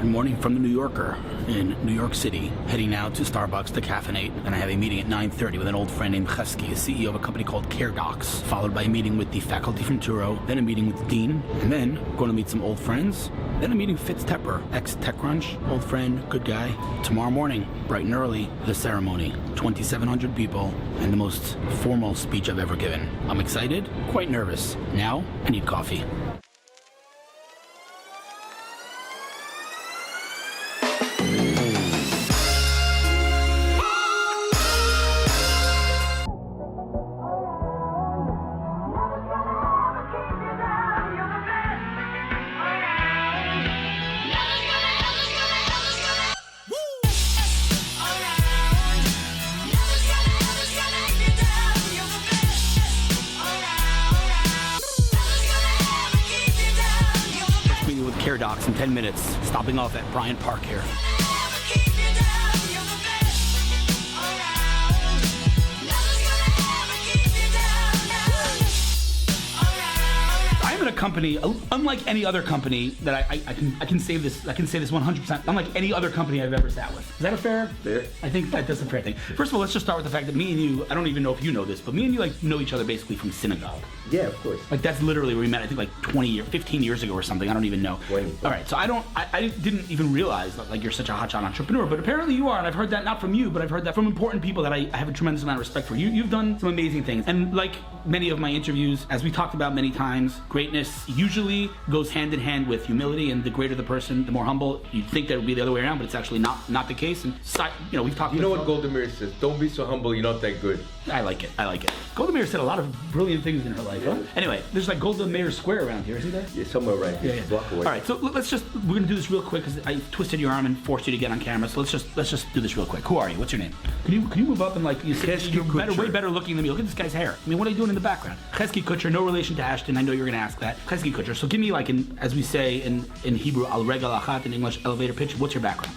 morning from the New Yorker in New York City, heading now to Starbucks to caffeinate, and I have a meeting at 9:30 with an old friend named Hesky, a CEO of a company called Caredox, followed by a meeting with the faculty from Touro, then a meeting with the dean, and then going to meet some old friends, then a meeting with Fitz Tepper, ex-TechCrunch, old friend, good guy. Tomorrow morning, bright and early, the ceremony, 2,700 people, and the most formal speech I've ever given. I'm excited, quite nervous. Now, I need coffee. Caredox in 10 minutes, stopping off at Bryant Park here. I'm in a company, unlike any other company that I can say this 100%, unlike any other company I've ever sat with. Is that a fair? Fair. I think that's a fair thing. First of all, let's just start with the fact that me and you, I don't even know if you know this, but me and you know each other basically from synagogue. Yeah, of course. That's literally where we met, I think 15 years ago or something. I don't even know. 20. All right, so I didn't even realize that you're such a hotshot entrepreneur, but apparently you are, and I've heard that not from you, but I've heard that from important people that I have a tremendous amount of respect for. You've done some amazing things, and like many of my interviews, as we talked about many times, greatness usually goes hand in hand with humility, and the greater the person, the more humble. You'd think that it would be the other way around, but it's actually not the case. And we've talked. You know what Golda Meir says? Don't be so humble, you're not that good. I like it. Golda Meir said a lot of brilliant things in her life. Yeah. Huh? Anyway, there's Golda Meir Square around here, isn't there? Yeah, somewhere right here. Yeah. Block away. All right, so we're gonna do this real quick because I twisted your arm and forced you to get on camera. So let's just do this real quick. Who are you? What's your name? Can you move up and you say Hesky you're Kutscher. way better looking than me. Look at this guy's hair. I mean, what are you doing in the background? Hesky Kutscher, no relation to Ashton. I know you're gonna ask that. Hesky Kutscher. So give me as we say in Hebrew, al regal achat, in English, elevator pitch. What's your background?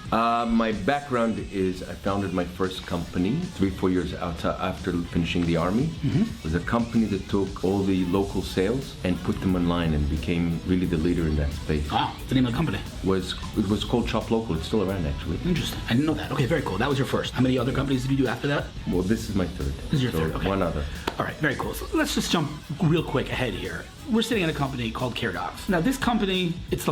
My background is I founded my first company 3-4 years after finishing the army. Mm-hmm. It was a company that took all the local sales and put them online and became really the leader in that space. Wow, what's the name of the company? It was called Shop Local. It's still around actually. Interesting. I didn't know that. Okay, very cool. That was your first. How many other companies did you do after that? Well, this is my third. This is your third. Okay. One other. All right, very cool. So let's just jump real quick ahead here. We're sitting at a company called Caredox. Now, this company, it's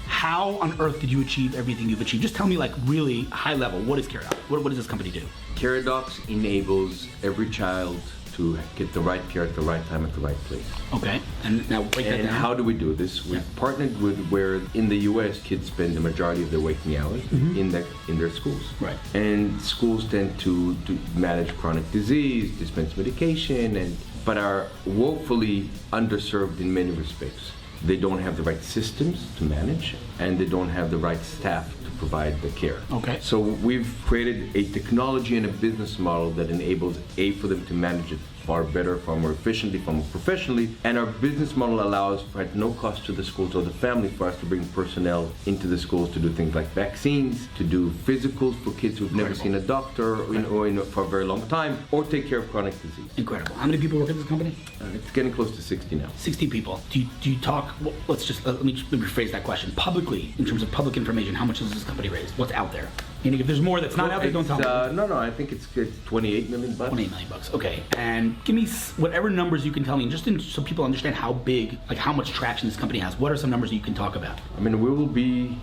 how on earth did you achieve everything you've achieved? Just tell me really high level, what is Caredox? What does this company do? Caredox enables every child to get the right care at the right time at the right place. Okay, and now break that And down. how do we do this? We've partnered with where in the U.S. kids spend the majority of their waking hours in their schools. Right. And schools tend to manage chronic disease, dispense medication, but are woefully underserved in many respects. They don't have the right systems to manage, and they don't have the right staff to provide the care. Okay. So we've created a technology and a business model that enables for them to manage it far better, far more efficiently, far more professionally, and our business model allows for at no cost to the schools or the family for us to bring personnel into the schools to do things like vaccines, to do physicals for kids who've never seen a doctor for a very long time, or take care of chronic disease. Incredible. How many people work at this company? It's getting close to 60 now. 60 people. Do you talk, let me rephrase that question. Publicly, in terms of public information, how much does this company raise? What's out there? Meaning if there's more that's not out there, don't tell me. No, I think it's $28 million. $28 million. Okay, and give me whatever numbers you can tell me, so people understand how big, how much traction this company has. What are some numbers you can talk about? I mean, we will be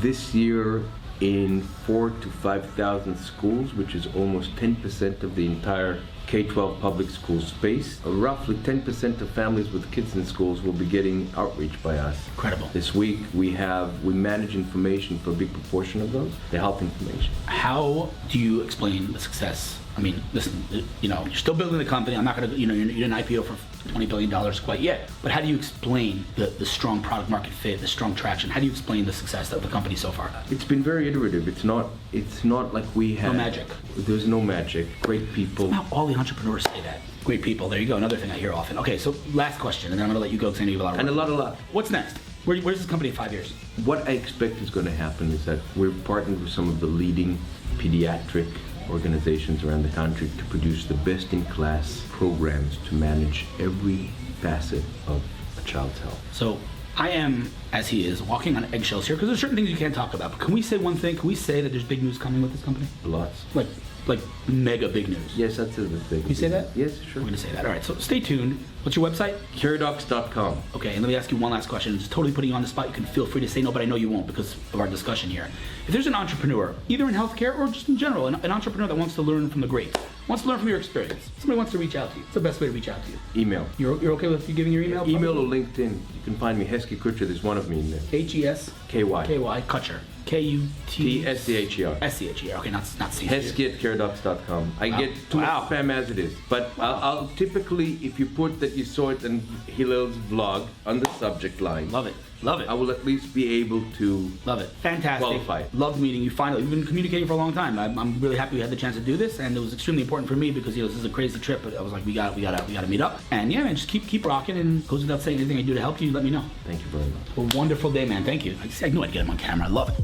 this year in 4,000 to 5,000 schools, which is almost 10% of the entire K-12 public school space. Roughly 10% of families with kids in schools will be getting outreach by us. Incredible. This week we manage information for a big proportion of those, the health information. How do you explain the success? I mean, listen, you're still building the company. I'm not going to, you didn't IPO for $20 billion quite yet. But how do you explain the strong product market fit, the strong traction? How do you explain the success of the company so far? It's been very iterative. It's not like we have... No magic. There's no magic. Great people. Somehow all the entrepreneurs say that. Great people. There you go. Another thing I hear often. Okay, so last question, and then I'm going to let you go because I know you have a lot of work. And a lot. What's next? Where's this company in 5 years? What I expect is going to happen is that we're partnered with some of the leading pediatric organizations around the country to produce the best-in-class programs to manage every facet of a child's health. So I am, as he is, walking on eggshells here because there's certain things you can't talk about. But can we say one thing? Can we say that there's big news coming with this company? Lots. Like mega big news. Yes, that's it. Big. You say that? Yes, sure. We're going to say that. All right, so stay tuned. What's your website? Caredox.com. Okay, and let me ask you one last question. It's totally putting you on the spot. You can feel free to say no, but I know you won't because of our discussion here. If there's an entrepreneur, either in healthcare or just in general, an entrepreneur that wants to learn from the greats, wants to learn from your experience, somebody wants to reach out to you, what's the best way to reach out to you? Email. You're okay with you giving your email? Email or LinkedIn. You can find me, Hesky Kutscher. There's one of me in there. H-E-S-K-Y. Kutscher. K-U-T-S-C-H-E-R. S-C-H-E-R. Okay, not C. Hesky@caredox.com. I get too much spam as it is. But I'll typically, if you put that you saw it in Hillel's vlog on the subject line. Love it. Love it. I will at least be able to love it. Fantastic. Qualify. Loved meeting you finally. We've been communicating for a long time. I'm really happy we had the chance to do this, and it was extremely important for me because this is a crazy trip. But I was like, we gotta meet up. And yeah, man, just keep rocking. And goes without saying, anything I do to help you, let me know. Thank you very much. A wonderful day, man. Thank you. I knew I'd get him on camera. I love it.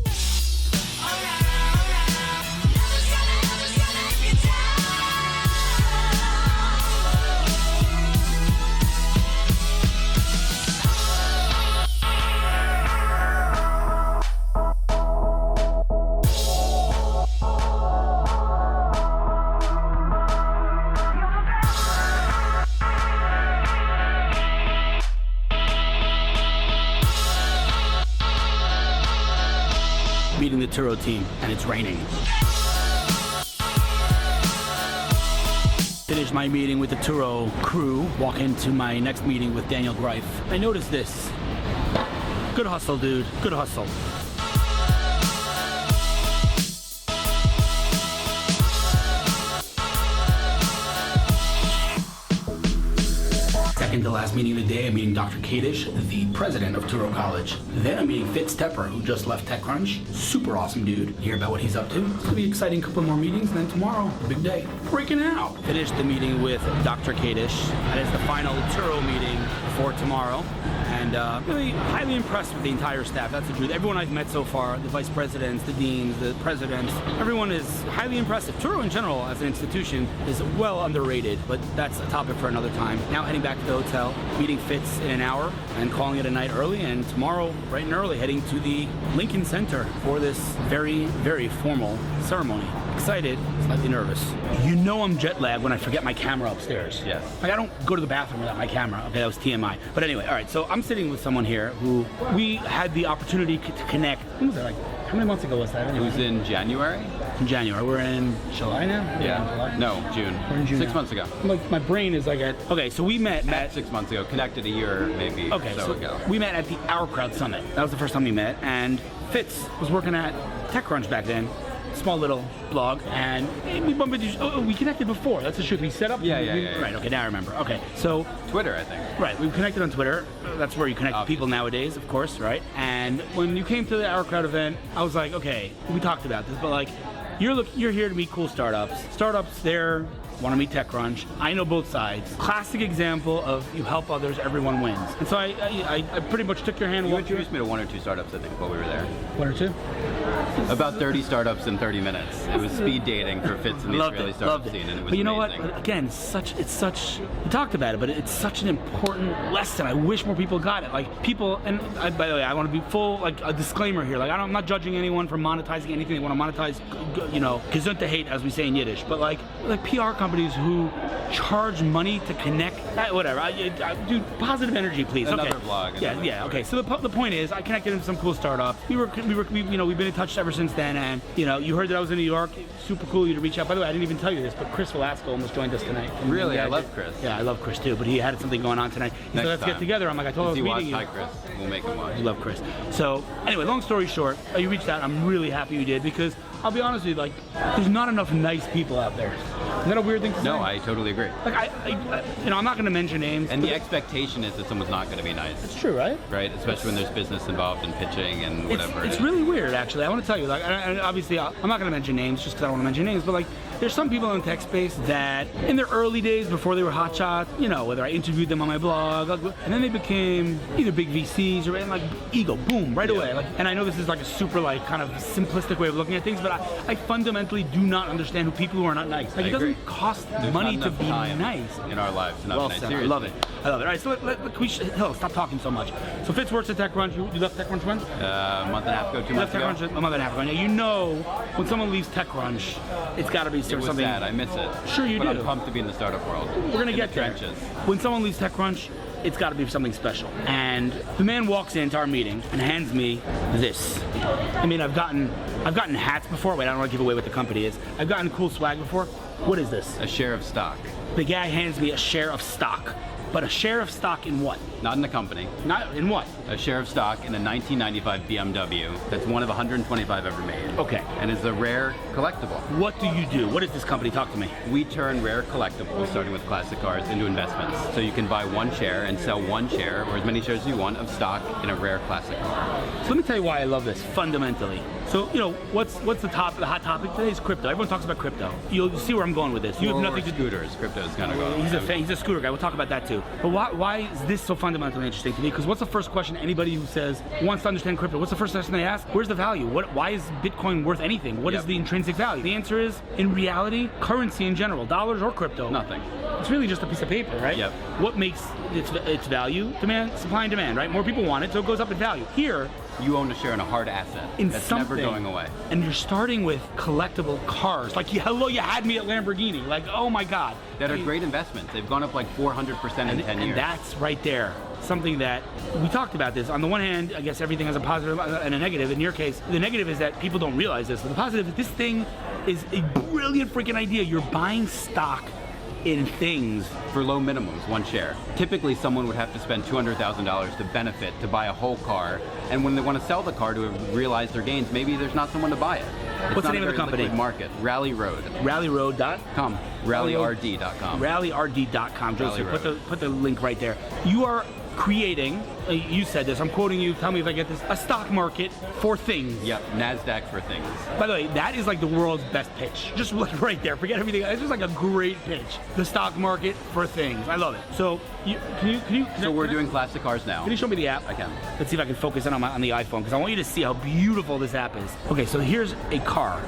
Meeting the Touro team, and it's raining. Finish my meeting with the Touro crew, walk into my next meeting with Daniel Gryfe. I noticed this. Good hustle, dude. Good hustle. Second to last meeting of the day, I'm meeting Dr. Kadish, the president of Touro College. Then I'm meeting Fitz Tepper, who just left TechCrunch. Super awesome dude. Hear about what he's up to. It's gonna be an exciting couple more meetings, and then tomorrow, big day. Freaking out. Finished the meeting with Dr. Kadish. That is the final Touro meeting for tomorrow. And really highly impressed with the entire staff. That's the truth. Everyone I've met so far, the vice presidents, the deans, the presidents, everyone is highly impressive. Touro in general as an institution is well underrated, but that's a topic for another time. Now heading back to the hotel, meeting Fitz in an hour and calling it a night early, and tomorrow, bright and early, heading to the Lincoln Center for this very, very formal ceremony. Excited, slightly nervous. You know I'm jet lagged when I forget my camera upstairs. Yes. Like I don't go to the bathroom without my camera. Okay, that was TMI. But anyway, all right, so I'm sitting with someone here who we had the opportunity to connect. When was that, like, how many months ago was that? It was in January. In January. We're in July now? Yeah. July? No, June. We're in June 6 now. months ago. Like my brain is like at, okay, so we met 6 months ago. Connected a year maybe so ago. We met at the Our Crowd Summit. That was the first time we met, and Fitz was working at TechCrunch back then. Small little blog, and we bumped into we connected before. That's the truth. We set up. Yeah. Right. Okay. Now I remember. Okay. So Twitter, I think. Right. We connected on Twitter. That's where you connect with people nowadays, of course. Right. And when you came to the Our Crowd event, I was like, okay, we talked about this, but like, you're here to meet cool startups. Startups there want to meet TechCrunch. I know both sides. Classic example of you help others, everyone wins. And so I pretty much took your hand. And You introduced me to 1 or 2 startups, I think, while we were there. 1 or 2? About 30 startups in 30 minutes. It was speed dating for Fitz in the Israeli startup scene, and it was But you know amazing. what? Again, it's such. We talked about it, but it's such an important lesson. I wish more people got it. Like people, and by the way, I want to be full, like a disclaimer here. Like I'm not judging anyone for monetizing anything they want to monetize. You know, gesundheit hate, as we say in Yiddish. But like PR companies who charge money to connect. Whatever. Dude, positive energy, please. Another okay. vlog. Yeah. Okay. So the point is, I connected with some cool startups. We've been in touch ever since then, and you heard that I was in New York. Super cool of you to reach out. By the way, I didn't even tell you this, but Chris Velazco almost joined us tonight. Really? I love Chris. Yeah, I love Chris too, but he had something going on tonight. He said, let's get together. I'm like, I told him I was meeting you. Hi, Chris. We'll make him watch. I love Chris. So anyway, long story short, you reached out. I'm really happy you did, because I'll be honest with you, like, there's not enough nice people out there. Is that a weird thing to say? No, I totally agree. Like I'm not going to mention names. And the expectation is that someone's not going to be nice. It's true, right? Right, especially when there's business involved in pitching and whatever. It's really weird, actually. I want to tell you, like, and obviously, I'm not going to mention names just because I don't want to mention names, but like, There's some people in the tech space that in their early days before they were hotshots, you know, whether I interviewed them on my blog, and then they became either big VCs or like ego, boom, right away. Like, and I know this is like a super like kind of simplistic way of looking at things, but I fundamentally do not understand who people who are not nice. Like it doesn't cost money to be nice in our lives to not well be nice. said. Seriously. I love it. I love it. All right, so Hillel, stop talking so much. So Fitz works at TechCrunch. You left TechCrunch when? A month and a half ago, 2 months ago. TechCrunch a month and a half ago. Now you know when someone leaves TechCrunch, it's got to be something. It was sad. I miss it. Sure you but do. I'm pumped to be in the startup world. We're gonna get there. Trenches. When someone leaves TechCrunch, it's got to be something special. And the man walks into our meeting and hands me this. I mean, I've gotten hats before. Wait, I don't want to give away what the company is. I've gotten cool swag before. What is this? A share of stock. The guy hands me a share of stock. But a share of stock in what? Not in the company. Not in what? A share of stock in a 1995 BMW that's one of 125 ever made. Okay. And is a rare collectible. What do you do? What is this company? Talk to me. We turn rare collectibles, starting with classic cars, into investments. So you can buy one share and sell one share, or as many shares as you want, of stock in a rare classic car. So let me tell you why I love this, fundamentally. So, you know, what's the hot topic today is crypto. Everyone talks about crypto. You'll see where I'm going with this. You have nothing to do. Scooters. Crypto is kind of going. He's a scooter guy. We'll talk about that too. But why is this so fundamentally interesting to me? Because what's the first question anybody who says wants to understand crypto? What's the first question they ask? Where's the value? Why is Bitcoin worth anything? What is the intrinsic value? The answer is, in reality, currency in general, dollars or crypto. Nothing. It's really just a piece of paper, right? Yep. What makes its value? Demand, supply and demand, right? More people want it, so it goes up in value. Here, you own a share in a hard asset that's never going away. And you're starting with collectible cars. Like, hello, you had me at Lamborghini. Like, oh my God. That are great investments. They've gone up like 400% in 10 years. And that's right there. Something that we talked about this. On the one hand, I guess everything has a positive and a negative. In your case, the negative is that people don't realize this. But the positive is this thing is a brilliant freaking idea. You're buying stock in things for low minimums, one share. Typically, someone would have to spend $200,000 to benefit to buy a whole car, and when they want to sell the car to realize their gains, maybe there's not someone to buy it. What's the name of the company? Market. Rally Road. RallyRoad.com. RallyRD.com. RallyRD.com. Joseph, put the link right there. You are creating, you said this, I'm quoting you, tell me if I get this, a stock market for things. Yep, Nasdaq for things. By the way, that is like the world's best pitch. Just like right there, forget everything. It's just like a great pitch. The stock market for things. I love it. So, we're doing classic cars now. Can you show me the app? I can. Let's see if I can focus in on the iPhone, because I want you to see how beautiful this app is. Okay, so here's a car,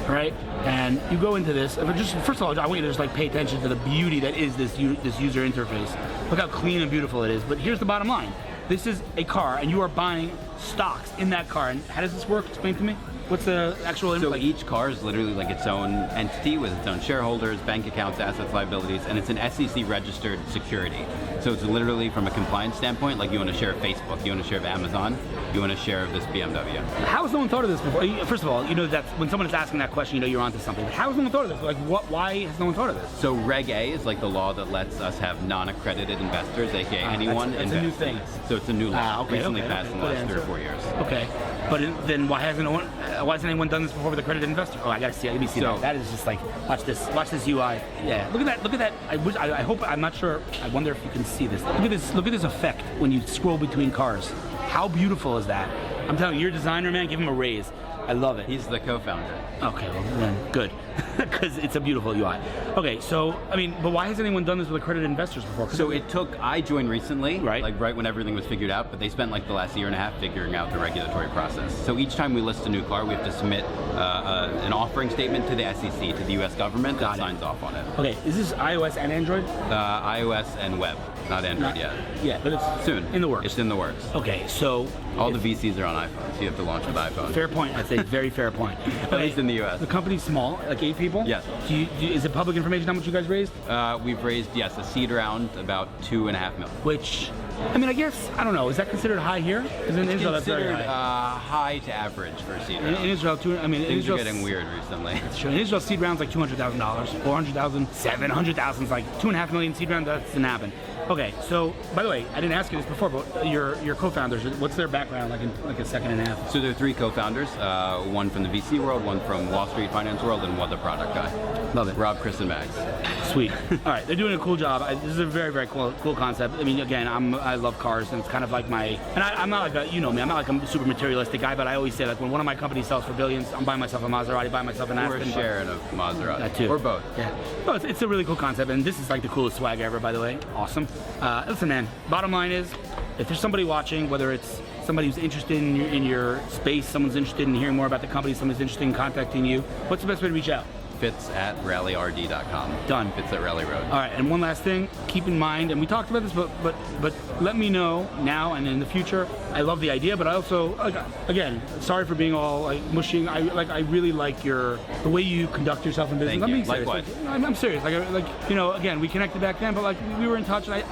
right? And you go into this. First of all, I want you to just like pay attention to the beauty that is this user interface. Look how clean and beautiful it is. But here's the bottom line. This is a car, and you are buying stocks in that car. And how does this work? Explain to me. What's the actual So each car is literally like its own entity with its own shareholders, bank accounts, assets, liabilities, and it's an SEC registered security. So it's literally from a compliance standpoint, like you want to share of Facebook, you want to share of Amazon, you want to share of this BMW. How has no one thought of this before? First of all, you know that when someone is asking that question, you know you're onto something. But how has no one thought of this? Like, why has no one thought of this? So Reg A is like the law that lets us have non-accredited investors, aka anyone that's invest. a new thing. So it's a new law, recently okay, passed in the last 3 or 4 years. Okay, but then why hasn't anyone done this before with accredited investor? Oh, I gotta see it. Let me see that. That is just like, watch this UI. Yeah, look at that. I hope, I'm not sure. I wonder if you can see this. Look at this effect when you scroll between cars. How beautiful is that? I'm telling you, you're a designer, man. Give him a raise. I love it. He's the co-founder. Okay, well then, good, because it's a beautiful UI. Okay, so I mean, but why has anyone done this with accredited investors before? So I joined recently, right when everything was figured out, but they spent like the last year and a half figuring out the regulatory process. So each time we list a new car, we have to submit an offering statement to the SEC, to the U.S. government that signs off on it. Okay, is this iOS and Android? iOS and web, not Android yet. Yeah, but it's soon. In the works. It's in the works. Okay, so all the VCs are on iPhones. So you have to launch with iPhone. Fair point. That's a very fair point. At least in the U.S. The company's small, like 8 people? Yes. Is it public information how much you guys raised? We've raised, yes, a seed round, about $2.5 million. Which, I mean, I guess, I don't know, is that considered high here? Because in Israel, that's very high. High to average for a seed round. In Israel, things are getting weird recently. That's true. In Israel, seed round's like $200,000, $400,000, $700,000 is like $2.5 million seed round. That doesn't happen. Okay, so by the way, I didn't ask you this before, but your co-founders, what's their background like in like a second and a half? So there are 3 co-founders, one from the VC world, one from Wall Street finance world, and one the product guy. Love it. Rob, Chris, and Max. Sweet. All right, they're doing a cool job. This is a very, very cool concept. I mean, again, I'm I love cars, and it's kind of like I'm not like you know me, I'm not like a super materialistic guy, but I always say, like, when one of my companies sells for billions, I'm buying myself a Maserati, buying myself an Aston. Or a share in a Maserati. That too. Or both. Yeah. No, it's a really cool concept, and this is like the coolest swag ever, by the way. Awesome. Listen, man, bottom line is, if there's somebody watching, whether it's somebody who's interested in your space, someone's interested in hearing more about the company, someone's interested in contacting you, what's the best way to reach out? Fitz@rallyrd.com. Done. Fitz at Rally Road. All right, and one last thing, keep in mind, and we talked about this, but let me know now and in the future. I love the idea, but I also, again, sorry for being all like mushing. I really like the way you conduct yourself in business. Thank I'm you. being serious. Likewise. I'm serious. Like you know, again, we connected back then, but like we were in touch, and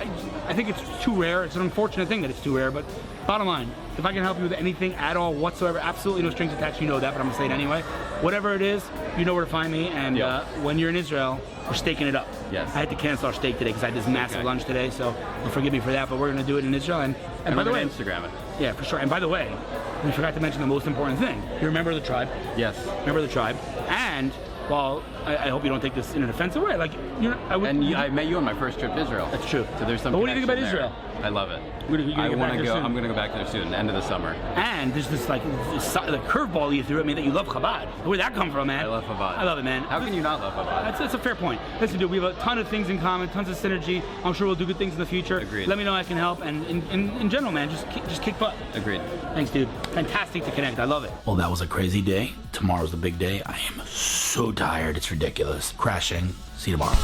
I think it's too rare. It's an unfortunate thing that it's too rare, but bottom line, if I can help you with anything at all whatsoever, absolutely no strings attached. You know that, but I'm gonna say it anyway. Whatever it is, you know where to find me. And when you're in Israel, we're staking it up. Yes. I had to cancel our steak today because I had this massive lunch today, so forgive me for that. But we're gonna do it in Israel. And by the way, Instagram it. Yeah, for sure. And by the way, we forgot to mention the most important thing. You're a member of the tribe. Yes. Member of the tribe. And well, I hope you don't take this in an offensive way. Like, I met you on my first trip to Israel. That's true. So there's some. But what do you think about connection there. Israel? I love it. I want to go. I'm going to go back there soon, end of the summer. And there's this like the curveball you threw at me that you love Chabad. Where'd that come from, man? I love Chabad. I love it, man. How can you not love Chabad? That's a fair point. Listen, dude, we have a ton of things in common, tons of synergy. I'm sure we'll do good things in the future. Agreed. Let me know I can help. And in general, man, just kick butt. Agreed. Thanks, dude. Fantastic to connect. I love it. Well, that was a crazy day. Tomorrow's the big day. I am so tired. It's ridiculous. Crashing. See you tomorrow.